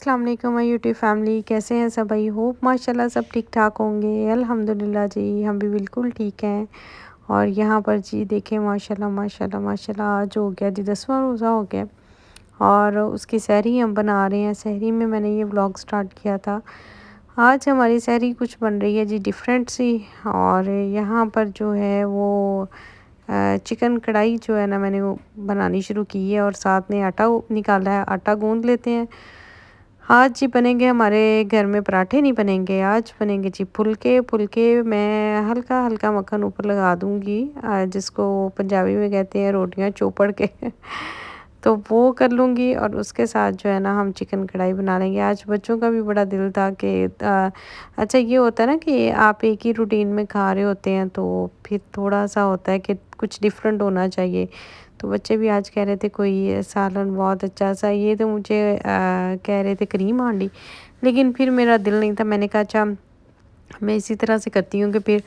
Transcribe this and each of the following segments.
अस्सलाम वालेकुम my YouTube family, कैसे हैं सब? आई होप माशाल्लाह सब ठीक ठाक होंगे। अल्हम्दुलिल्लाह जी, हम भी बिल्कुल ठीक हैं। और यहाँ पर जी देखें माशाल्लाह माशाल्लाह माशाल्लाह आज हो गया जी 10वां रोज़ा हो गया और उसकी सहरी हम बना रहे हैं। सहरी में मैंने ये व्लॉग स्टार्ट किया था। आज हमारी सहरी कुछ बन रही है जी डिफरेंट सी। और यहाँ पर जो है वो चिकन कढ़ाई जो है ना मैंने वो बनानी शुरू की है और साथ में आटा निकाला है। आटा गूंद लेते हैं। आज जी बनेंगे हमारे घर में पराठे नहीं बनेंगे, आज बनेंगे जी फुलके। फुलके मैं हल्का हल्का मक्खन ऊपर लगा दूंगी, जिसको पंजाबी में कहते हैं रोटियां चौपड़ के तो वो कर लूँगी और उसके साथ जो है ना हम चिकन कढ़ाई बना लेंगे। आज बच्चों का भी बड़ा दिल था कि अच्छा ये होता है ना कि आप एक ही रूटीन में खा रहे होते हैं तो फिर थोड़ा सा होता है कि कुछ डिफरेंट होना चाहिए। तो बच्चे भी आज कह रहे थे कोई सालन बहुत अच्छा सा, ये तो मुझे कह रहे थे करीम हांडी, लेकिन फिर मेरा दिल नहीं था। मैंने कहा अच्छा मैं इसी तरह से करती हूँ कि फिर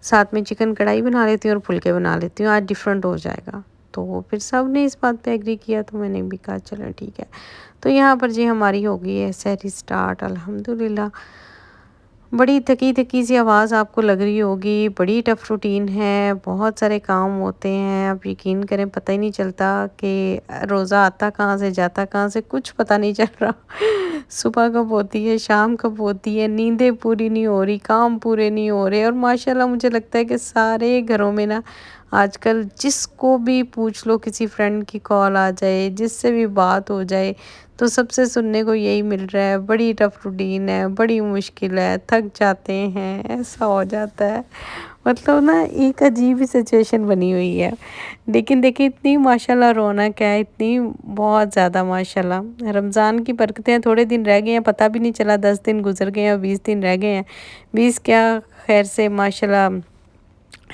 साथ में चिकन कढ़ाई बना लेती हूँ और फुलके बना लेती हूँ, आज डिफरेंट हो जाएगा। तो फिर सब ने इस बात पे एग्री किया तो मैंने भी कहा चलो ठीक है। तो यहाँ पर जी हमारी हो गई है सहरी स्टार्ट अल्हम्दुलिल्लाह। बड़ी थकी थकी सी आवाज़ आपको लग रही होगी, बड़ी टफ़ रूटीन है, बहुत सारे काम होते हैं। आप यकीन करें पता ही नहीं चलता कि रोज़ा आता कहाँ से जाता कहाँ से, कुछ पता नहीं चल रहा सुबह कब होती है, शाम कब होती है, नींदें पूरी नहीं हो रही, काम पूरे नहीं हो रहे। और माशाल्लाह मुझे लगता है कि सारे घरों में ना आजकल जिसको भी पूछ लो, किसी फ्रेंड की कॉल आ जाए, जिससे भी बात हो जाए, तो सबसे सुनने को यही मिल रहा है बड़ी टफ रूटीन है, बड़ी मुश्किल है, थक जाते हैं, ऐसा हो जाता है। मतलब ना एक अजीब ही सिचुएशन बनी हुई है। लेकिन देखिए इतनी माशाल्लाह रौनक है, इतनी बहुत ज़्यादा माशाल्लाह। रमज़ान की बरकतें हैं, थोड़े दिन रह गए हैं, पता भी नहीं चला 10 दिन गुजर गए हैं, 20 दिन रह गए हैं। 20 क्या खैर से माशाल्लाह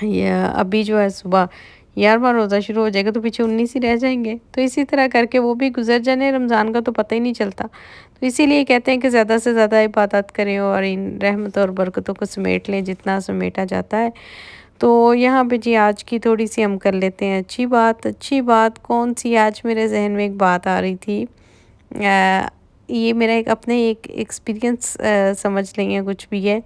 ये अभी जो है सुबह 11वां रोज़ा शुरू हो जाएगा तो पीछे 19 ही रह जाएंगे। तो इसी तरह करके वो भी गुजर जाने, रमज़ान का तो पता ही नहीं चलता। तो इसीलिए कहते हैं कि ज़्यादा से ज़्यादा इबादत करें और इन रहमत और बरकतों को समेट लें जितना समेटा जाता है। तो यहाँ पे जी आज की थोड़ी सी हम कर लेते हैं अच्छी बात कौन सी, आज मेरे जहन में एक बात आ रही थी। ये मेरा एक अपने एक एक्सपीरियंस समझ लें या कुछ भी है।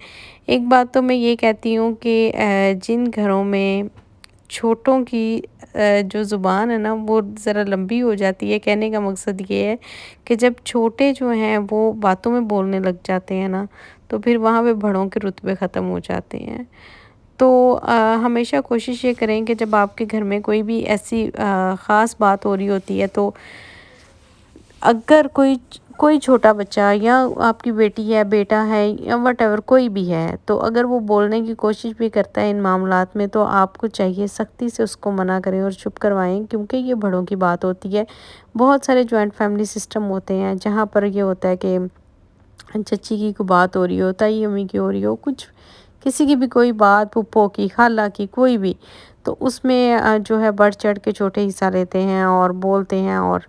एक बात तो मैं ये कहती हूँ कि जिन घरों में छोटों की जो ज़ुबान है ना वो ज़रा लंबी हो जाती है, कहने का मकसद ये है कि जब छोटे जो हैं वो बातों में बोलने लग जाते हैं ना, तो फिर वहाँ पे बड़ों के रुतबे ख़त्म हो जाते हैं। तो हमेशा कोशिश ये करें कि जब आपके घर में कोई भी ऐसी ख़ास बात हो रही होती है, तो अगर कोई कोई छोटा बच्चा या आपकी बेटी है, बेटा है या व्हाटएवर कोई भी है, तो अगर वो बोलने की कोशिश भी करता है इन मामलात में, तो आपको चाहिए सख्ती से उसको मना करें और चुप करवाएं, क्योंकि ये बड़ों की बात होती है। बहुत सारे जॉइंट फैमिली सिस्टम होते हैं जहाँ पर ये होता है कि चच्ची की कोई बात हो रही हो, ताई अम्मी की हो रही हो, कुछ किसी की भी कोई बात, फूफो की, खाला की, कोई भी, तो उसमें जो है बढ़ चढ़ के छोटे हिस्सा लेते हैं और बोलते हैं। और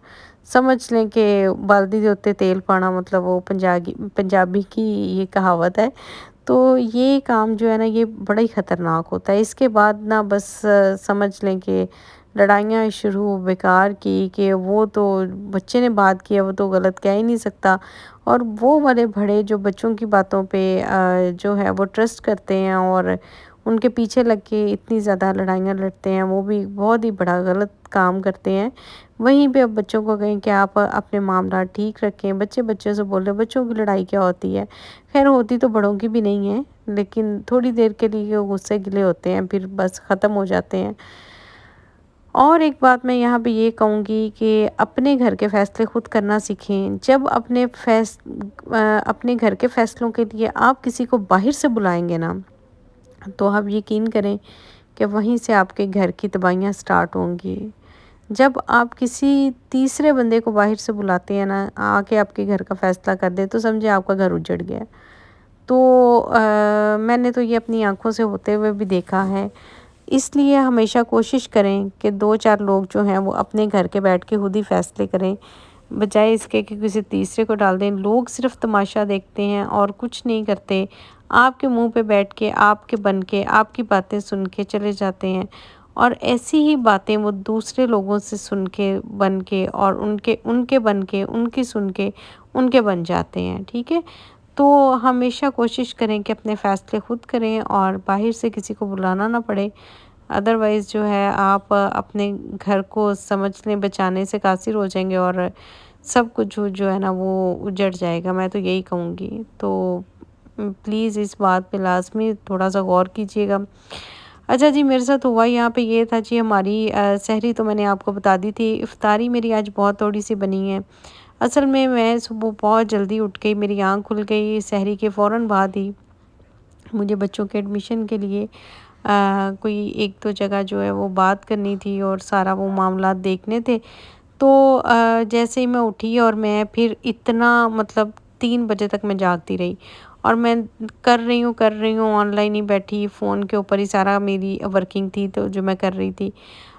समझ लें कि बाल्दी दे उत्ते तेल पाना, मतलब वो पंजाबी की ये कहावत है। तो ये काम जो है ना ये बड़ा ही ख़तरनाक होता है। इसके बाद ना बस समझ लें कि लड़ाइयाँ शुरू बेकार की, कि वो तो बच्चे ने बात किया, वो तो गलत कह ही नहीं सकता। और वो वाले बड़े जो बच्चों की बातों पे जो है वो ट्रस्ट करते हैं और उनके पीछे लग के इतनी ज़्यादा लड़ाइयाँ लड़ते हैं, वो भी बहुत ही बड़ा गलत काम करते हैं। वहीं पे अब बच्चों को कहें कि आप अपने मामला ठीक रखें, बच्चे बच्चे से बोल रहे, बच्चों की लड़ाई क्या होती है? खैर होती तो बड़ों की भी नहीं है, लेकिन थोड़ी देर के लिए वो गुस्से गिले होते हैं, फिर बस ख़त्म हो जाते हैं। और एक बात मैं यहाँ पे ये कहूँगी कि अपने घर के फ़ैसले खुद करना सीखें। जब अपने घर के फ़ैसलों के लिए आप किसी को बाहर से बुलाएँगे ना, तो आप यकीन करें कि वहीं से आपके घर की तबाहियाँ स्टार्ट होंगी। जब आप किसी तीसरे बंदे को बाहर से बुलाते हैं ना, आके आपके घर का फ़ैसला कर दे, तो समझे आपका घर उजड़ गया। तो मैंने तो ये अपनी आँखों से होते हुए भी देखा है। इसलिए हमेशा कोशिश करें कि 2-4 लोग जो हैं वो अपने घर के बैठ के खुद ही फ़ैसले करें, बजाय इसके कि किसी तीसरे को डाल दें। लोग सिर्फ़ तमाशा देखते हैं और कुछ नहीं करते। आपके मुँह पे बैठ के, आपके बन के, आपकी बातें सुन के चले जाते हैं। اور ایسی ہی باتیں وہ دوسرے لوگوں سے سن کے بن کے اور ان کے بن کے ان کی سن کے ان کے بن جاتے ہیں، ٹھیک ہے؟ تو ہمیشہ کوشش کریں کہ اپنے فیصلے خود کریں اور باہر سے کسی کو بلانا نہ پڑے، ادروائز جو ہے آپ اپنے گھر کو سمجھ لیں بچانے سے قاصر ہو جائیں گے اور سب کچھ جو ہے نا وہ اجڑ جائے گا، میں تو یہی کہوں گی۔ تو پلیز اس بات پہ لازمی تھوڑا سا غور کیجیے گا۔ اچھا جی، میرے ساتھ ہوا یہاں پہ یہ تھا جی، ہماری سحری تو میں نے آپ کو بتا دی تھی، افطاری میری آج بہت تھوڑی سی بنی ہے۔ اصل میں صبح بہت جلدی اٹھ گئی، میری آنکھ کھل گئی سحری کے فوراً بعد ہی۔ مجھے بچوں کے ایڈمیشن کے لیے کوئی ایک دو جگہ جو ہے وہ بات کرنی تھی اور سارا وہ معاملات دیکھنے تھے۔ تو جیسے ہی میں اٹھی اور میں پھر اتنا مطلب 3 بجے تک میں جاگتی رہی اور میں کر رہی ہوں آن لائن ہی بیٹھی، فون کے اوپر ہی سارا میری ورکنگ تھی تو جو میں کر رہی تھی۔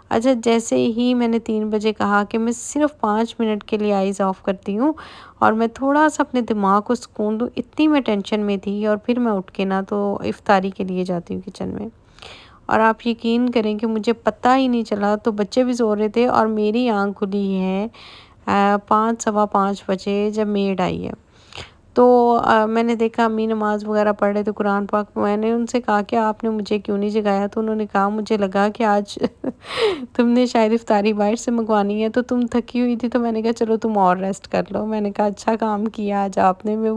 اچھا، جیسے ہی میں نے 3 بجے کہا کہ میں صرف 5 منٹ کے لیے آئیز آف کرتی ہوں اور میں تھوڑا سا اپنے دماغ کو سکون دوں، اتنی میں ٹینشن میں تھی، اور پھر میں اٹھ کے نا تو افطاری کے لیے جاتی ہوں کچن میں۔ اور آپ یقین کریں کہ مجھے پتہ ہی نہیں چلا، تو بچے بھی سو رہے تھے اور میری آنکھ کھلی ہے 5 سوا 5 بجے جب میڈ آئی ہے۔ تو میں نے دیکھا امی نماز وغیرہ پڑھ رہے تھے قرآن پاک، میں نے ان سے کہا کہ آپ نے مجھے کیوں نہیں جگایا؟ تو انہوں نے کہا مجھے لگا کہ آج تم نے شاید افطاری باہر سے منگوانی ہے تو تم تھکی ہوئی تھی، تو میں نے کہا چلو تم اور ریسٹ کر لو۔ میں نے کہا اچھا کام کیا آج آپ نے، میں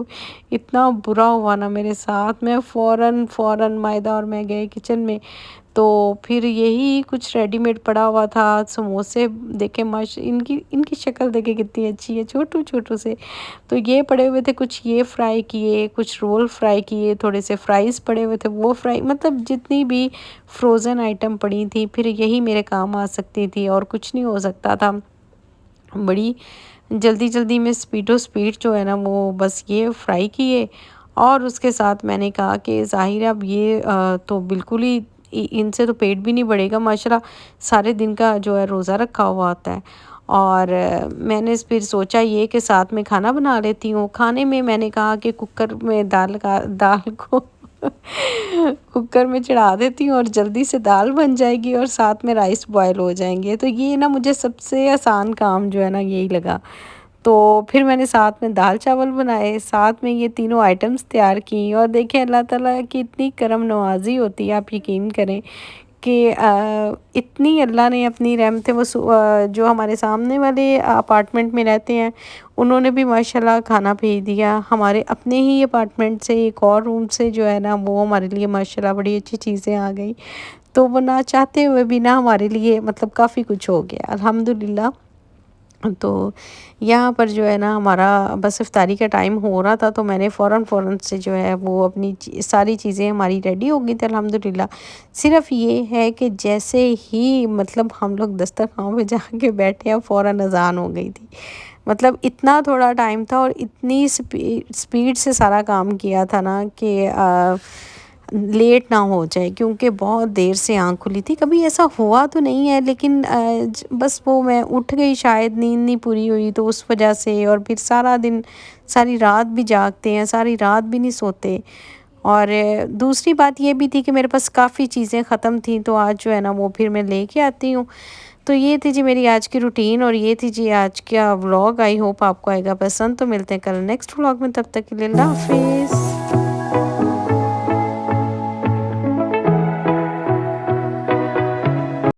اتنا برا ہوا نا میرے ساتھ، میں فوراً مائدہ اور میں گئے کچن میں، تو پھر یہی کچھ ریڈی میڈ پڑا ہوا تھا، سموسے دیکھے ان کی شکل دیکھے کتنی اچھی ہے، چھوٹو سے، تو یہ پڑے ہوئے تھے، کچھ یہ فرائی کیے، کچھ رول فرائی کیے، تھوڑے سے فرائز پڑے ہوئے تھے وہ فرائی، مطلب جتنی بھی فروزن آئٹم پڑی تھی پھر یہی میرے کام آ سکتی تھی اور کچھ نہیں ہو سکتا تھا۔ بڑی جلدی میں سپیڈ جو ہے نا وہ بس یہ فرائی کیے، اور اس کے ساتھ میں نے کہا کہ ظاہر اب یہ تو بالکل ہی ان سے تو پیٹ بھی نہیں بڑھے گا، ماشاءاللہ سارے دن کا جو ہے روزہ رکھا ہوا ہوتا ہے۔ اور میں نے پھر سوچا یہ کہ ساتھ میں کھانا بنا لیتی ہوں۔ کھانے میں نے کہا کہ کوکر میں دال کو کوکر میں چڑھا دیتی ہوں اور جلدی سے دال بن جائے گی اور ساتھ میں رائس بوائل ہو جائیں گے، تو یہ نا مجھے سب سے آسان کام جو ہے نا یہی لگا۔ تو پھر میں نے ساتھ میں دال چاول بنائے، ساتھ میں یہ تینوں آئٹمز تیار کی، اور دیکھیں اللہ تعالیٰ کی اتنی کرم نوازی ہوتی ہے، آپ یقین کریں کہ اتنی اللہ نے اپنی رحمتیں جو ہمارے سامنے والے اپارٹمنٹ میں رہتے ہیں انہوں نے بھی ماشاءاللہ کھانا بھیج دیا، ہمارے اپنے ہی اپارٹمنٹ سے ایک اور روم سے جو ہے نا وہ ہمارے لیے ماشاءاللہ بڑی اچھی چیزیں آ گئی، تو وہ نہ چاہتے ہوئے بھی نا ہمارے لیے مطلب کافی کچھ ہو گیا الحمدللہ۔ تو یہاں پر جو ہے نا ہمارا بس افطاری کا ٹائم ہو رہا تھا، تو میں نے فوراً سے جو ہے وہ اپنی ساری چیزیں ہماری ریڈی ہو گئی تھی الحمدللہ۔ صرف یہ ہے کہ جیسے ہی مطلب ہم لوگ دسترخوان پہ جا کے بیٹھے ہیں فوراً اذان ہو گئی تھی، مطلب اتنا تھوڑا ٹائم تھا اور اتنی سپیڈ سے سارا کام کیا تھا نا کہ لیٹ نہ ہو جائے، کیونکہ بہت دیر سے آنکھ کھلی تھی، کبھی ایسا ہوا تو نہیں ہے، لیکن بس وہ میں اٹھ گئی، شاید نیند نہیں پوری ہوئی تو اس وجہ سے، اور پھر سارا دن ساری رات بھی جاگتے ہیں، ساری رات بھی نہیں سوتے۔ اور دوسری بات یہ بھی تھی کہ میرے پاس کافی چیزیں ختم تھیں، تو آج جو ہے نا وہ پھر میں لے کے آتی ہوں۔ تو یہ تھی جی میری آج کی روٹین، اور یہ تھی جی آج کا ولاگ، آئی ہوپ آپ کو آئے گا پسند، تو ملتے ہیں کل نیکسٹ ولاگ میں، تب تک کے لیے اللہ حافظ۔